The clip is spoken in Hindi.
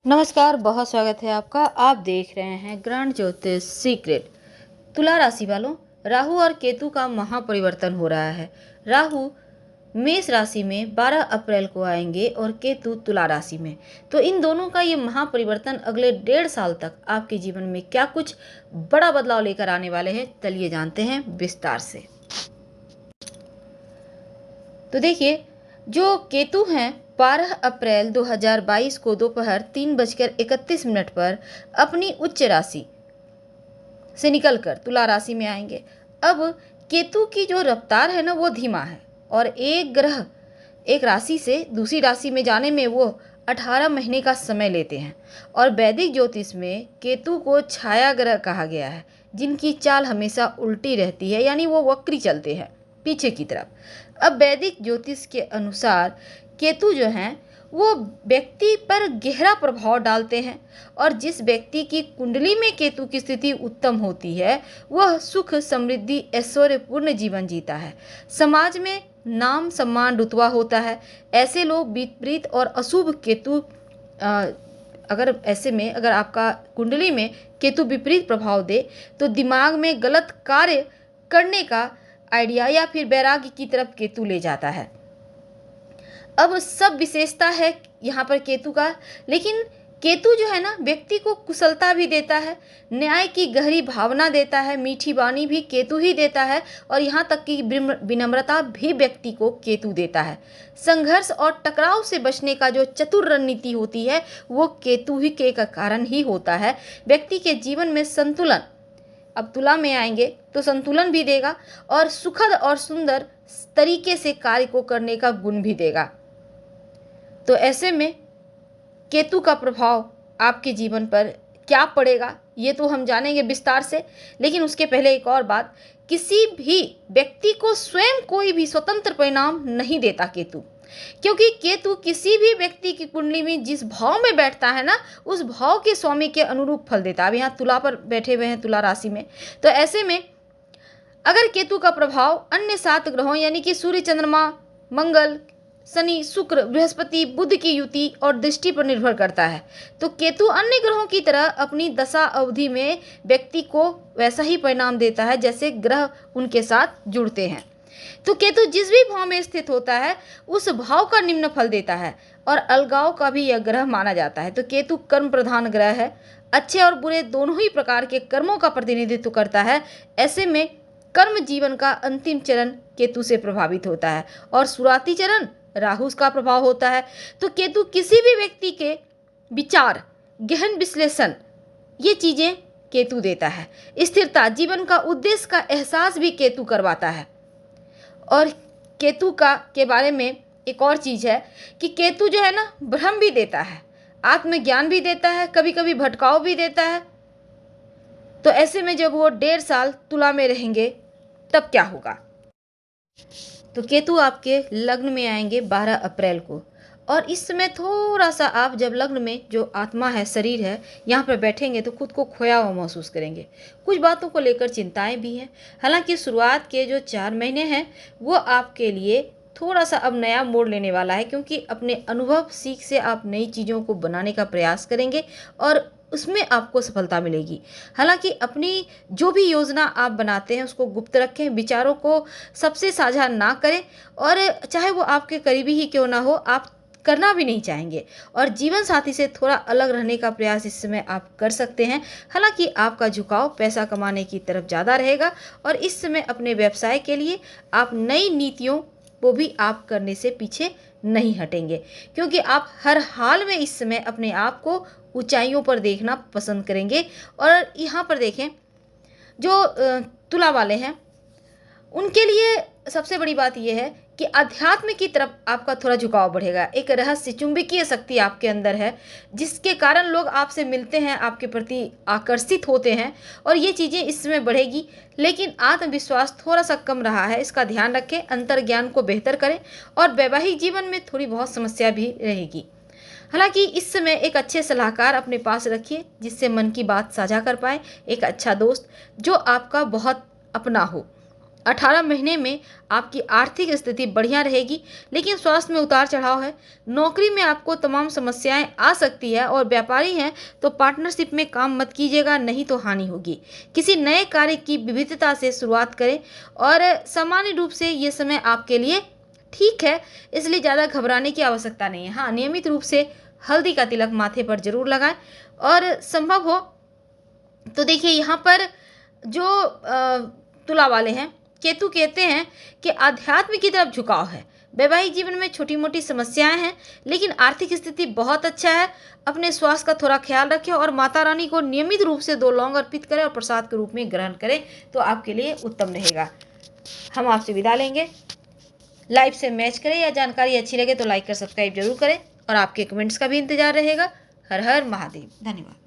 नमस्कार, बहुत स्वागत है आपका। आप देख रहे हैं ग्रहण ज्योतिष सीक्रेट। तुला राशि वालों, राहु और केतु का महापरिवर्तन हो रहा है। राहु मेष राशि में 12 अप्रैल को आएंगे और केतु तुला राशि में। तो इन दोनों का ये महापरिवर्तन अगले 1.5 साल तक आपके जीवन में क्या कुछ बड़ा बदलाव लेकर आने वाले हैं, चलिए जानते हैं विस्तार से। तो देखिए, जो केतु हैं 12 अप्रैल 2022 को दोपहर 3:31 पर अपनी उच्च राशि से निकलकर तुला राशि में आएंगे। अब केतु की जो रफ्तार है ना, वो धीमा है और एक ग्रह एक राशि से दूसरी राशि में जाने में वो 18 महीने का समय लेते हैं। और वैदिक ज्योतिष में केतु को छाया ग्रह कहा गया है, जिनकी चाल हमेशा उल्टी रहती है, यानी वो वक्री चलते हैं पीछे की तरफ। अब वैदिक ज्योतिष के अनुसार केतु जो हैं वो व्यक्ति पर गहरा प्रभाव डालते हैं, और जिस व्यक्ति की कुंडली में केतु की स्थिति उत्तम होती है वह सुख, समृद्धि, ऐश्वर्यपूर्ण जीवन जीता है। समाज में नाम, सम्मान, रुतबा होता है। ऐसे लोग विपरीत और अशुभ केतु अगर आपका कुंडली में केतु विपरीत प्रभाव दे तो दिमाग में गलत कार्य करने का आइडिया या फिर वैराग्य की तरफ केतु ले जाता है। अब सब विशेषता है यहाँ पर केतु का, लेकिन केतु जो है ना, व्यक्ति को कुशलता भी देता है, न्याय की गहरी भावना देता है, मीठी वाणी भी केतु ही देता है, और यहाँ तक कि विनम्रता भी व्यक्ति को केतु देता है। संघर्ष और टकराव से बचने का जो चतुर रणनीति होती है वो केतु ही के कारण ही होता है। व्यक्ति के जीवन में संतुलन, अब तुला में आएंगे तो संतुलन भी देगा और सुखद और सुंदर तरीके से कार्य को करने का गुण भी देगा। तो ऐसे में केतु का प्रभाव आपके जीवन पर क्या पड़ेगा ये तो हम जानेंगे विस्तार से, लेकिन उसके पहले एक और बात, किसी भी व्यक्ति को स्वयं कोई भी स्वतंत्र परिणाम नहीं देता केतु, क्योंकि केतु किसी भी व्यक्ति की कुंडली में जिस भाव में बैठता है ना, उस भाव के स्वामी के अनुरूप फल देता है। अब यहाँ तुला पर बैठे हुए हैं, तुला राशि में, तो ऐसे में अगर केतु का प्रभाव अन्य 7 ग्रहों यानी कि सूर्य, चंद्रमा, मंगल, शनि, शुक्र, बृहस्पति, बुध की युति और दृष्टि पर निर्भर करता है, तो केतु अन्य ग्रहों की तरह अपनी दशा अवधि में व्यक्ति को वैसा ही परिणाम देता है जैसे ग्रह उनके साथ जुड़ते हैं। तो केतु जिस भी भाव में स्थित होता है उस भाव का निम्न फल देता है, और अलगाव का भी यह ग्रह माना जाता है। तो केतु कर्म प्रधान ग्रह है, अच्छे और बुरे दोनों ही प्रकार के कर्मों का प्रतिनिधित्व करता है। ऐसे में कर्म जीवन का अंतिम चरण केतु से प्रभावित होता है और शुरुआती चरण राहु का प्रभाव होता है। तो केतु किसी भी व्यक्ति के विचार, गहन विश्लेषण, ये चीजें केतु देता है। स्थिरता, जीवन का उद्देश्य का एहसास भी केतु करवाता है। और केतु के बारे में एक और चीज है कि केतु जो है ना, भ्रम भी देता है, आत्मज्ञान भी देता है, कभी कभी भटकाव भी देता है। तो ऐसे में जब वो 1.5 साल तुला में रहेंगे तब क्या होगा? तो केतु आपके लग्न में आएंगे 12 अप्रैल को, और इस समय थोड़ा सा आप जब लग्न में जो आत्मा है, शरीर है, यहाँ पर बैठेंगे तो खुद को खोया हुआ महसूस करेंगे। कुछ बातों को लेकर चिंताएं भी हैं। हालांकि शुरुआत के जो 4 महीने हैं वो आपके लिए थोड़ा सा अब नया मोड़ लेने वाला है, क्योंकि अपने अनुभव, सीख से आप नई चीज़ों को बनाने का प्रयास करेंगे और उसमें आपको सफलता मिलेगी। हालांकि अपनी जो भी योजना आप बनाते हैं उसको गुप्त रखें, विचारों को सबसे साझा ना करें, और चाहे वो आपके करीबी ही क्यों ना हो, आप करना भी नहीं चाहेंगे। और जीवन साथी से थोड़ा अलग रहने का प्रयास इस समय आप कर सकते हैं। हालांकि आपका झुकाव पैसा कमाने की तरफ ज़्यादा रहेगा, और इस समय अपने व्यवसाय के लिए आप नई नीतियों वो भी आप करने से पीछे नहीं हटेंगे, क्योंकि आप हर हाल में इस समय अपने आप को ऊंचाइयों पर देखना पसंद करेंगे। और यहाँ पर देखें, जो तुला वाले हैं उनके लिए सबसे बड़ी बात यह है कि अध्यात्म की तरफ आपका थोड़ा झुकाव बढ़ेगा। एक रहस्य, चुंबकीय शक्ति आपके अंदर है, जिसके कारण लोग आपसे मिलते हैं, आपके प्रति आकर्षित होते हैं, और ये चीज़ें इस समय बढ़ेगी। लेकिन आत्मविश्वास थोड़ा सा कम रहा है, इसका ध्यान रखें। अंतर्ज्ञान को बेहतर करें, और वैवाहिक जीवन में थोड़ी बहुत समस्या भी रहेगी। हालांकि इस समय एक अच्छे सलाहकार अपने पास रखिए, जिससे मन की बात साझा कर पाए। एक अच्छा दोस्त जो आपका बहुत अपना हो, 18 महीने में आपकी आर्थिक स्थिति बढ़िया रहेगी, लेकिन स्वास्थ्य में उतार चढ़ाव है। नौकरी में आपको तमाम समस्याएं आ सकती है और व्यापारी हैं तो पार्टनरशिप में काम मत कीजिएगा, नहीं तो हानि होगी। किसी नए कार्य की विविधता से शुरुआत करें और सामान्य रूप से ये समय आपके लिए ठीक है, इसलिए ज़्यादा घबराने की आवश्यकता नहीं है। हाँ, नियमित रूप से हल्दी का तिलक माथे पर जरूर लगाएं और संभव हो तो देखिए यहाँ पर जो तुला वाले हैं, केतु कहते हैं कि आध्यात्म की तरफ झुकाव है। वैवाहिक जीवन में छोटी मोटी समस्याएं हैं, लेकिन आर्थिक स्थिति बहुत अच्छा है। अपने स्वास्थ्य का थोड़ा ख्याल रखें और माता रानी को नियमित रूप से 2 लौंग अर्पित करें और प्रसाद के रूप में ग्रहण करें, तो आपके लिए उत्तम रहेगा। हम आपसे विदा लेंगे। लाइव से मैच करें या जानकारी अच्छी लगे तो लाइक कर सब्सक्राइब जरूर करें और आपके कमेंट्स का भी इंतजार रहेगा। हर हर महादेव। धन्यवाद।